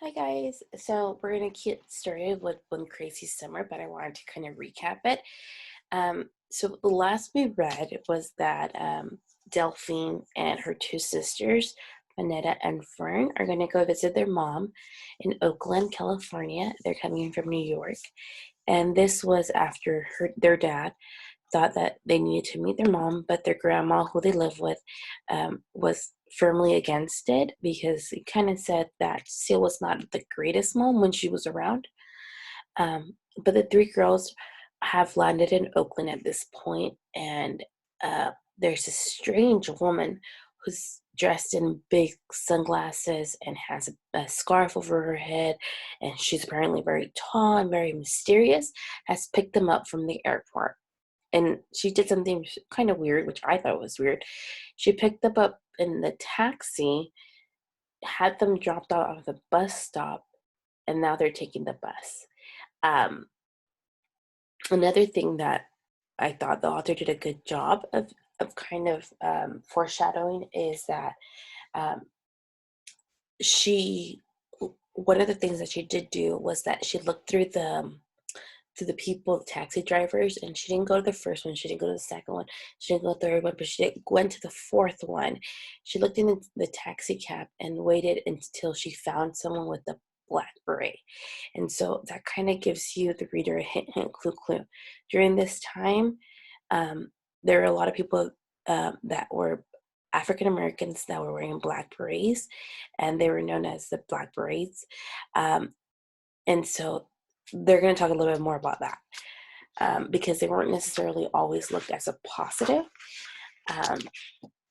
Hi guys. So we're gonna get started with One Crazy Summer, but I wanted to kind of recap it. So the last we read was that Delphine and her two sisters, Vanetta and Fern, are gonna go visit their mom in Oakland, California. They're coming in from New York, and this was after their dad thought that they needed to meet their mom, but their grandma, who they live with, was firmly against it because he kind of said that Seal was not the greatest mom when she was around. But the three girls have landed in Oakland at this point, and there's a strange woman who's dressed in big sunglasses and has a scarf over her head, and she's apparently very tall and very mysterious, has picked them up from the airport. And she did something kind of weird, which I thought was weird. She picked them up in the taxi, had them dropped out of the bus stop, and now they're taking the bus. Um, Another thing that I thought the author did a good job of kind of foreshadowing is that um, she one of the things that she did do was that she looked through the people, the taxi drivers, and she didn't go to the first one, she didn't go to the second one, she didn't go to the third one, but went to the fourth one. She looked in the taxi cab and waited until she found someone with a black beret. And so that kind of gives you, the reader, a hint, hint, clue, clue. During this time, there were a lot of people that were African Americans that were wearing black berets, and they were known as the Black Berets. Um, and so they're going to talk a little bit more about that because they weren't necessarily always looked as a positive. Um,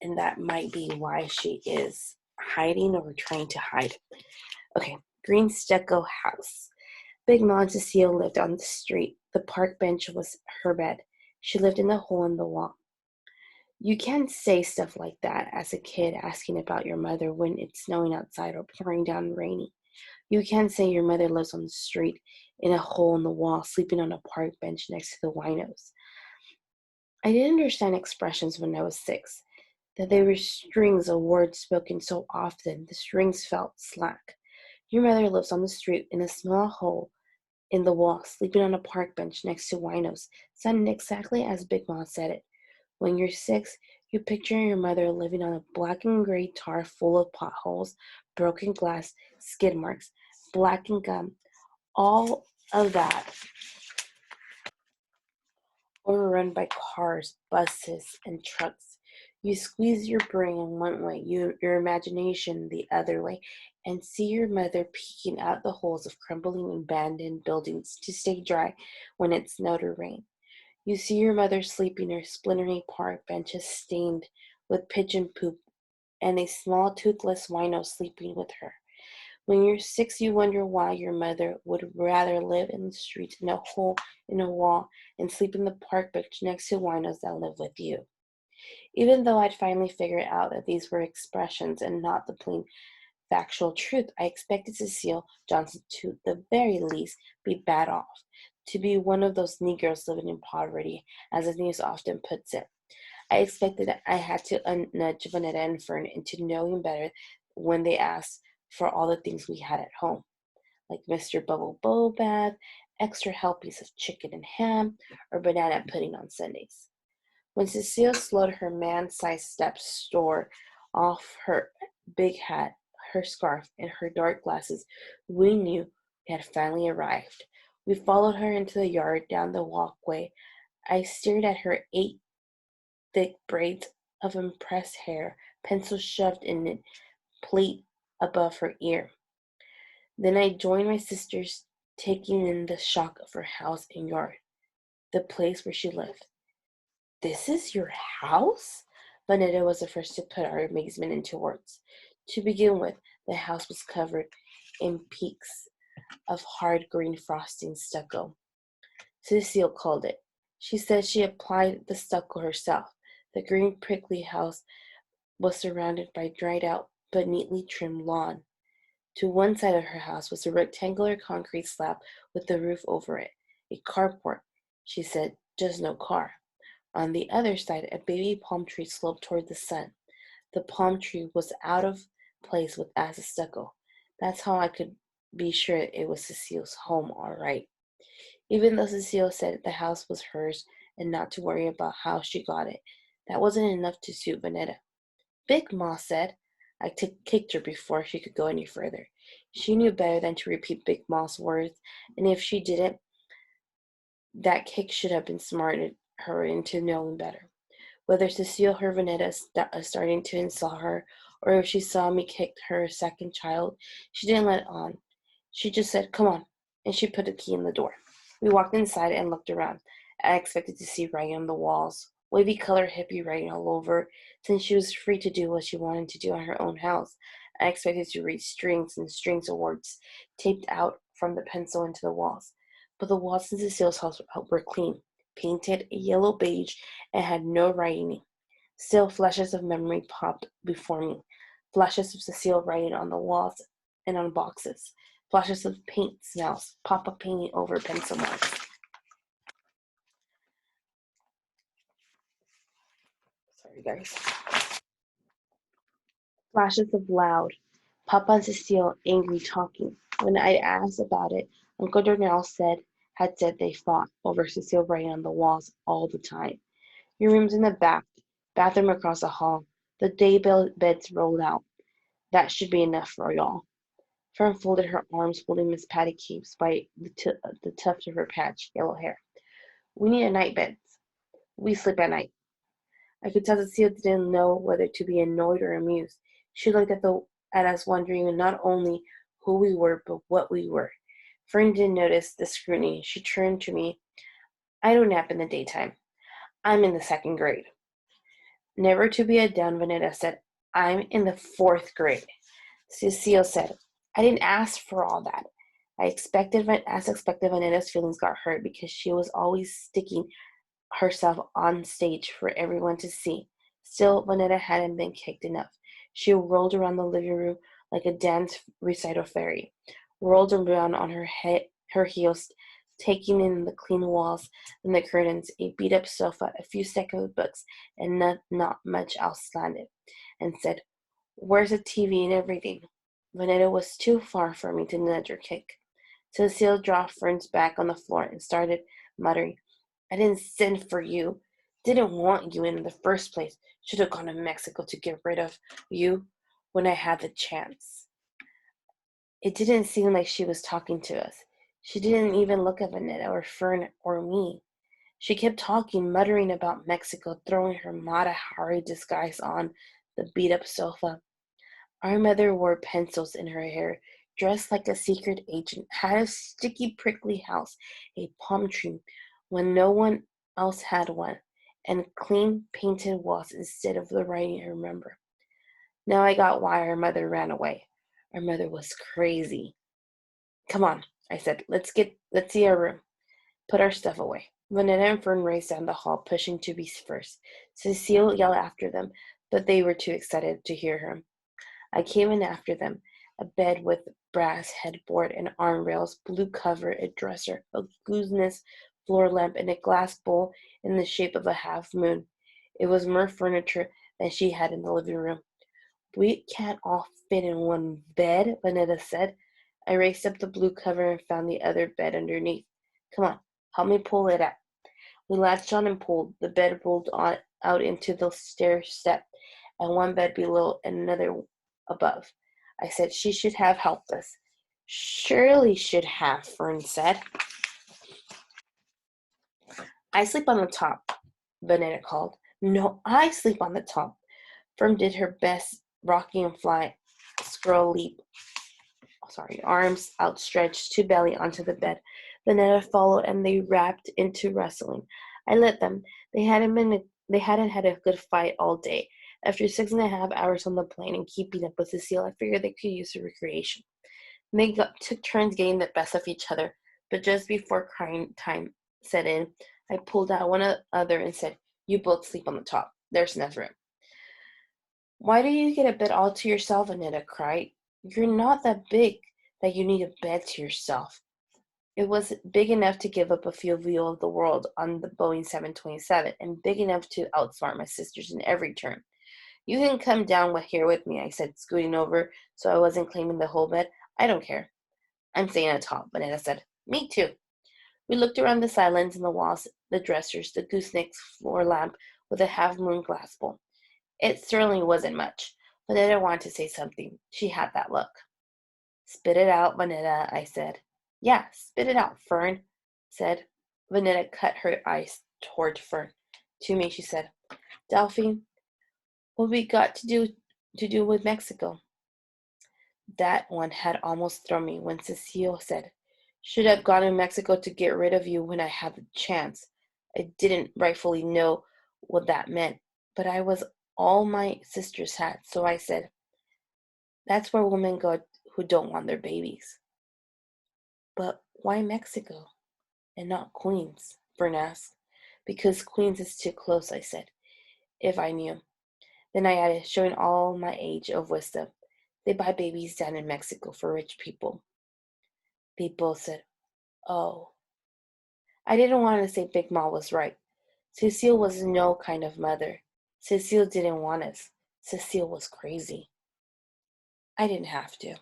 and that might be why she is hiding or trying to hide. Okay, green stucco house. Big Mom Cecile lived on the street. The park bench was her bed. She lived in the hole in the wall. You can't say stuff like that as a kid asking about your mother when it's snowing outside or pouring down rainy. You can't say your mother lives on the street in a hole in the wall, sleeping on a park bench next to the winos. I didn't understand expressions when I was 6, that they were strings of words spoken so often the strings felt slack. Your mother lives on the street in a small hole in the wall, sleeping on a park bench next to winos, sounded exactly as Big Mom said it. When you're 6, you picture your mother living on a black and gray tar full of potholes, broken glass, skid marks, blackened gum, all of that overrun by cars, buses, and trucks. You squeeze your brain one way, your imagination the other way, and see your mother peeking out the holes of crumbling abandoned buildings to stay dry when it snowed or rained. You see your mother sleeping her splintering park benches stained with pigeon poop and a small toothless wino sleeping with her. When you're 6, you wonder why your mother would rather live in the street in a hole in a wall and sleep in the park bench next to winos that live with you. Even though I'd finally figured out that these were expressions and not the plain factual truth, I expected Cecile Johnson to, the very least, be bad off, to be one of those Negroes living in poverty, as the news often puts it. I expected that I had to nudge Vanetta and Fern into knowing better when they asked for all the things we had at home, like Mr. Bubble Bowl Bath, extra helpings of chicken and ham, or banana pudding on Sundays. When Cecile slowed her man-sized steps store off her big hat, her scarf, and her dark glasses, we knew it had finally arrived. We followed her into the yard, down the walkway. I stared at her 8 thick braids of impressed hair, pencil shoved in a plait above her ear. Then I joined my sisters, taking in the shock of her house and yard, the place where she lived. "This is your house?" Vanetta was the first to put our amazement into words. To begin with, the house was covered in peaks of hard green frosting stucco. Cecile called it. She said she applied the stucco herself. The green prickly house was surrounded by dried out but neatly trimmed lawn. To one side of her house was a rectangular concrete slab with the roof over it. A carport, she said, just no car. On the other side, a baby palm tree sloped toward the sun. The palm tree was out of place with as a stucco. That's how I could be sure it was Cecile's home, all right. Even though Cecile said the house was hers and not to worry about how she got it, that wasn't enough to suit Vanetta. Big Ma said. Kicked her before she could go any further. She knew better than to repeat Big Ma's words, and if she didn't, that kick should have been smarted her into knowing better. Whether Cecile heard Vanetta starting to insult her, or if she saw me kick her second child, she didn't let on. She just said, "Come on," and she put a key in the door. We walked inside and looked around. I expected to see writing on the walls, wavy color hippie writing all over, since she was free to do what she wanted to do in her own house. I expected to read strings and strings of words taped out from the pencil into the walls. But the walls in Cecile's house were clean, painted a yellow beige, and had no writing. Still, flashes of memory popped before me. Flashes of Cecile writing on the walls and on boxes. Flashes of paint smells, pop-up painting over pencil marks. Sorry, guys. Flashes of loud. Papa and Cecile angry talking. When I asked about it, Uncle Darnell had said they fought over Cecile writing on the walls all the time. Your room's in the back, bathroom across the hall. The day beds rolled out. That should be enough for y'all. Fern folded her arms, holding Miss Patty Capes by the tuft of her patched yellow hair. We need a night bed. We sleep at night. I could tell Cecile didn't know whether to be annoyed or amused. She looked at us, wondering not only who we were, but what we were. Fern didn't notice the scrutiny. She turned to me. I don't nap in the daytime. I'm in the second grade. Never to be a down, Vanetta said. I'm in the fourth grade. Cecile said, I didn't ask for all that. As expected, Vanetta's feelings got hurt because she was always sticking herself on stage for everyone to see. Still, Vanetta hadn't been kicked enough. She rolled around the living room like a dance recital fairy, rolled around on her heels, taking in the clean walls and the curtains, a beat-up sofa, a few stacks of books, and not much else landed, and said, Where's the TV and everything? Vanetta was too far for me to nudge or kick. Cecile dropped Fern's back on the floor and started muttering, I didn't send for you. Didn't want you in the first place. Should have gone to Mexico to get rid of you when I had the chance. It didn't seem like she was talking to us. She didn't even look at Vanetta or Fern or me. She kept talking, muttering about Mexico, throwing her Mata Hari disguise on the beat-up sofa. Our mother wore pencils in her hair, dressed like a secret agent, had a sticky, prickly house, a palm tree when no one else had one, and clean painted walls instead of the writing I remember. Now I got why our mother ran away. Our mother was crazy. Come on, I said. Let's see our room. Put our stuff away. Vanetta and Fern raced down the hall, pushing to be first. Cecile yelled after them, but they were too excited to hear her. I came in after them, a bed with brass headboard and arm rails, blue cover, a dresser, a gooseneck floor lamp, and a glass bowl in the shape of a half moon. It was more furniture than she had in the living room. We can't all fit in one bed, Vanetta said. I raised up the blue cover and found the other bed underneath. Come on, help me pull it up. We latched on and pulled. The bed rolled out into the stair step, and one bed below and another above. I said she should have helped us. Surely should have, Fern said. I sleep on the top, Vanetta called. No, I sleep on the top. Fern did her best, rocking and fly, squirrel leap, arms outstretched to belly onto the bed. Vanetta followed and they rapped into wrestling. I let them. They hadn't had a good fight all day. After 6.5 hours on the plane and keeping up with Cecile, I figured they could use the recreation. Took turns getting the best of each other, but just before crying time set in, I pulled out one other and said, You both sleep on the top. There's enough room. Why do you get a bed all to yourself? Anita cried. You're not that big that you need a bed to yourself. It was big enough to give up a field view of the world on the Boeing 727 and big enough to outsmart my sisters in every turn. You can come down here with me, I said, scooting over so I wasn't claiming the whole bed. I don't care. I'm staying at the top, Vanessa said. Me too. We looked around the silence in the walls, the dressers, the gooseneck's floor lamp with a half-moon glass bowl. It certainly wasn't much. Vanetta wanted to say something. She had that look. Spit it out, Vanetta, I said. Yeah, spit it out, Fern, said. Vanetta cut her eyes toward Fern. To me, she said, Delphine, what we got to do with Mexico? That one had almost thrown me when Cecile said, should have gone to Mexico to get rid of you when I had the chance. I didn't rightfully know what that meant, but I was all my sisters had, so I said, that's where women go who don't want their babies. But why Mexico and not Queens? Fern asked. Because Queens is too close, I said, if I knew. Then I added, showing all my age of wisdom. They buy babies down in Mexico for rich people. They both said, oh. I didn't want to say Big Ma was right. Cecile was no kind of mother. Cecile didn't want us. Cecile was crazy. I didn't have to.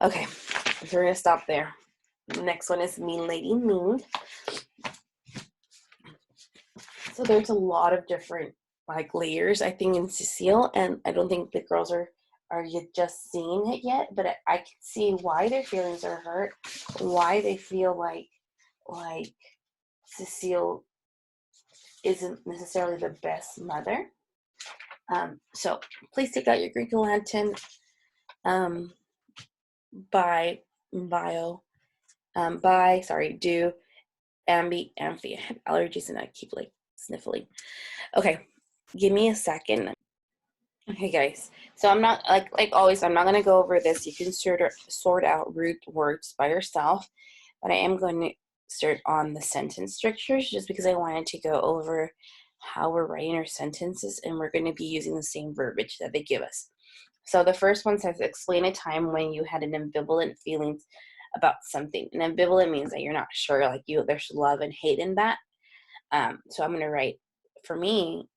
Okay, so we're going to stop there. The next one is Mean Lady Mean. So there's a lot of different layers, I think, in Cecile, and I don't think the girls are you just seeing it yet, but I can see why their feelings are hurt, why they feel like Cecile isn't necessarily the best mother. So please take out your Greek Lantern by bio do Ambi Amphi. I have allergies and I keep sniffling. Okay, give me a second. Okay, guys. So I'm not like always. I'm not gonna go over this. You can sort out root words by yourself, but I am going to start on the sentence structures just because I wanted to go over how we're writing our sentences, and we're going to be using the same verbiage that they give us. So the first one says, explain a time when you had an ambivalent feelings about something. And ambivalent means that you're not sure, there's love and hate in that. So I'm going to write, for me,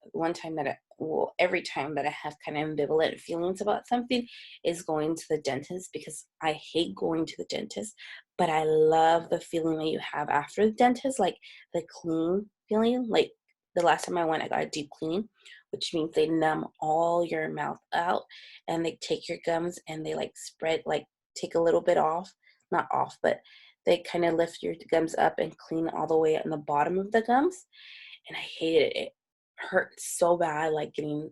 every time that I have kind of ambivalent feelings about something is going to the dentist, because I hate going to the dentist, but I love the feeling that you have after the dentist, like the clean feeling. Like the last time I went, I got a deep clean, which means they numb all your mouth out and they take your gums and they spread, take a little bit off, not off, but they kind of lift your gums up and clean all the way on the bottom of the gums. And I hated it. It hurt so bad, getting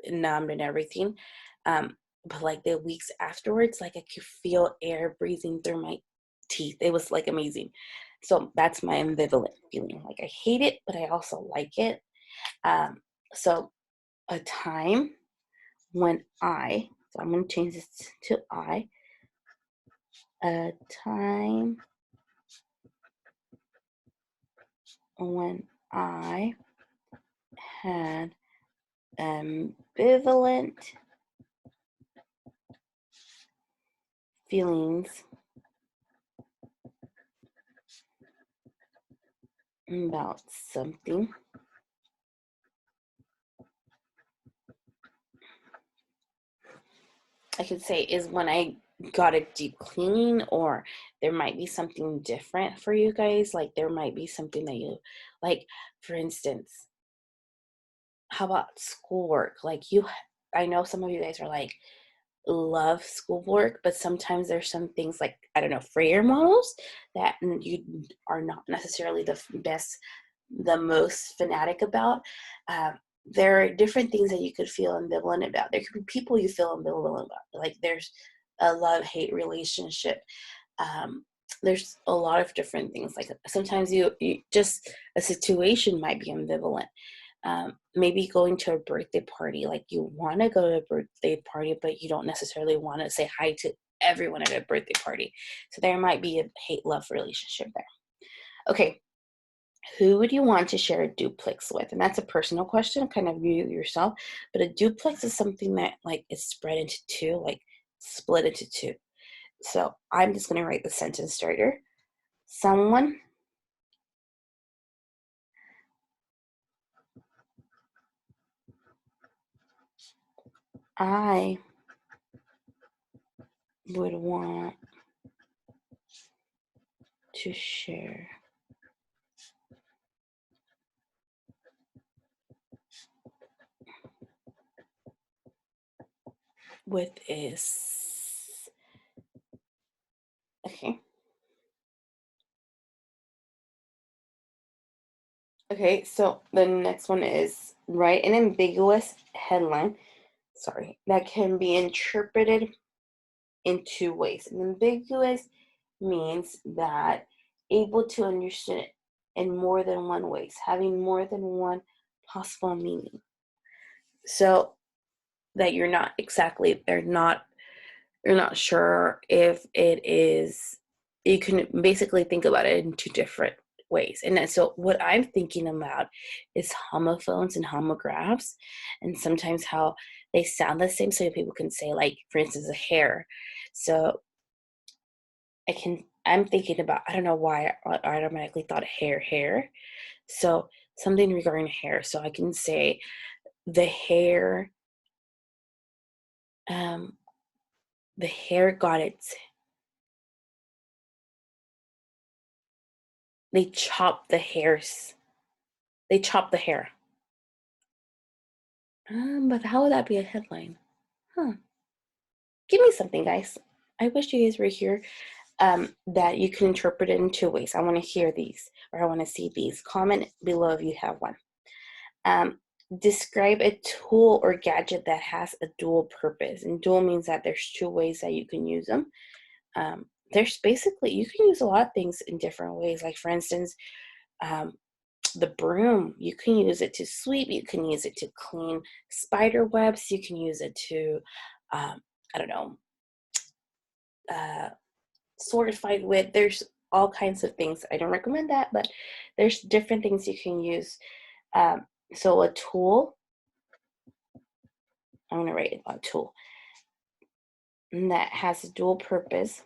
numbed and everything. But the weeks afterwards, I could feel air breathing through my teeth. It was amazing. So that's my ambivalent feeling. I hate it, but I also like it. So a time when so I'm going to change this to a time when I had ambivalent feelings about something. I could say is when I got a deep cleaning, or there might be something different for you guys. There might be something that you for instance, how about schoolwork? I know some of you guys are love schoolwork, but sometimes there's some things I don't know, Freyer models that you are not necessarily the most fanatic about. There are different things that you could feel ambivalent about. There could be people you feel ambivalent about. There's a love-hate relationship. There's a lot of different things. Sometimes you just a situation might be ambivalent. Maybe going to a birthday party, you want to go to a birthday party, but you don't necessarily want to say hi to everyone at a birthday party. So there might be a hate-love relationship there. Okay, who would you want to share a duplex with? And that's a personal question, kind of you yourself. But a duplex is something that is spread into two, split into two. So I'm just going to write the sentence starter. Someone I would want to share with is, okay. Okay, so the next one is write an ambiguous headline, sorry, that can be interpreted in two ways. And ambiguous means that able to understand it in more than one ways, having more than one possible meaning. So that you're not sure if it is, you can basically think about it in two different ways. And then, so what I'm thinking about is homophones and homographs, and sometimes how they sound the same. So people can say, like, for instance, a hair. So I'm thinking about, I don't know why I automatically thought hair. So something regarding hair. So I can say the hair, um, the hair got its, they chopped the hairs. They chopped the hair. But how would that be a headline? Huh. Give me something, guys. I wish you guys were here. That you can interpret it in two ways. I want to hear these, or I want to see these. Comment below if you have one. Describe a tool or gadget that has a dual purpose. And dual means that there's two ways that you can use them. There's basically, you can use a lot of things in different ways. Like, for instance, the broom, you can use it to sweep, you can use it to clean spider webs, you can use it to, I don't know, sword fight with. There's all kinds of things. I don't recommend that, but there's different things you can use. So a tool, I'm going to write about a tool that has a dual purpose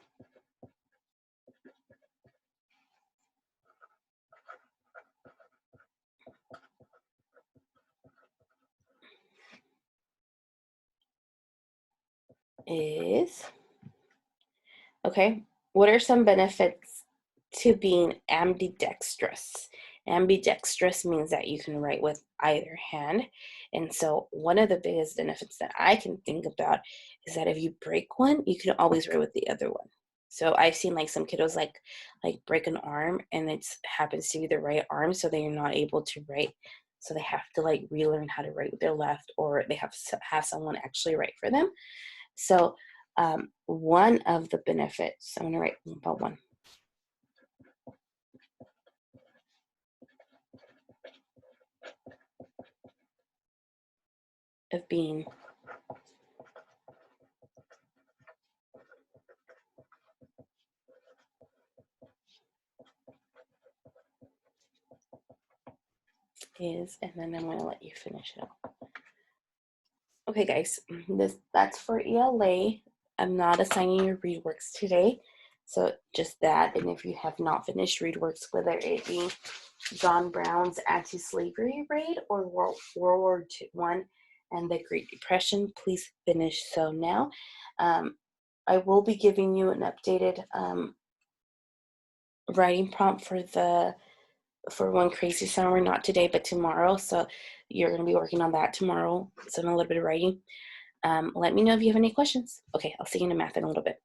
is, okay, what are some benefits to being ambidextrous? Ambidextrous means that you can write with either hand. And so one of the biggest benefits that I can think about is that if you break one, you can always write with the other one. So I've seen like some kiddos like break an arm, and it happens to be the right arm, so they're not able to write. So they have to like relearn how to write with their left, or they have to have someone actually write for them. So one of the benefits, I'm going to write about one, of being is, and then I'm going to let you finish it up. Okay, guys, that's for ELA. I'm not assigning your read works today, so just that. And if you have not finished read works, whether it be John Brown's anti-slavery raid or World War I and the Great Depression, please finish so now. I will be giving you an updated writing prompt for One Crazy Summer, not today, but tomorrow. So you're going to be working on that tomorrow. So a little bit of writing. Let me know if you have any questions. Okay, I'll see you in math in a little bit.